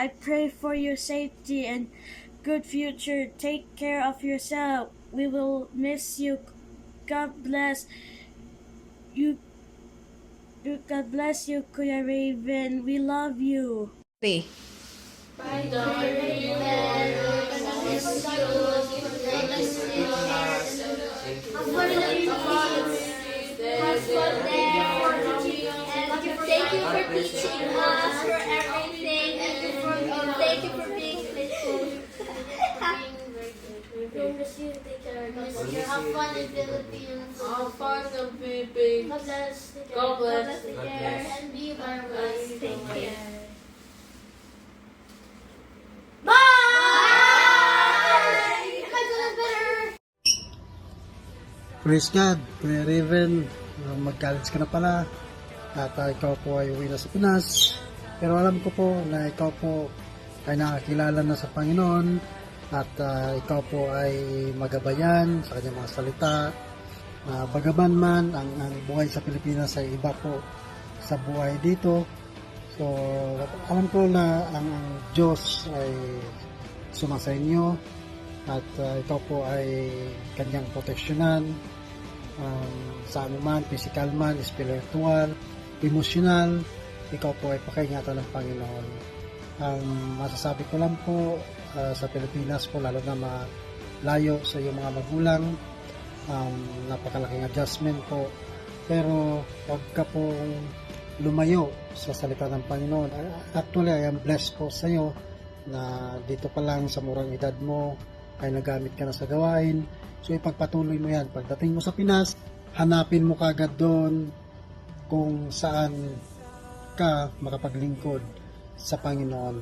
I pray for your safety and good future. Take care of yourself. We will miss you. God bless you. God bless you, Kuya Raven. We love you. Three. Thank you for teaching us for everything. Thank you for being faithful. We'll miss you. Take care. Have fun in Philippines. Have fun in the Philippines. God bless. Take care. God bless. Take care. And be our blessed. Take care. Bye! Am I doing better? Praise God, Kuya Raven, mag-college ka na pala at ikaw po ay uwi na sa Pinas. Pero alam ko po na ikaw po ay nakakilala na sa Panginoon at ikaw po ay magabayan sa kanyang mga salita. Bagaman man ang buhay sa Pilipinas ay iba po sa buhay dito. So alam ko na ang Diyos ay sumasa inyo at ikaw po ay kanyang proteksyonan sa anuman, physical man, spiritual, emotional, ikaw po ay pakaingatan ng Panginoon. Ang masasabi ko lang po sa Pilipinas po, lalo na malayo sa iyong mga magulang, napakalaking adjustment po, pero huwag ka pong lumayo sa salita ng Panginoon. Actually, I am blessed po sa iyo na dito pa lang sa murang edad mo ay nagamit ka na sa gawain. So ipagpatuloy mo yan. Pagdating mo sa Pinas, hanapin mo kagad doon kung saan ka makapaglingkod sa Panginoon.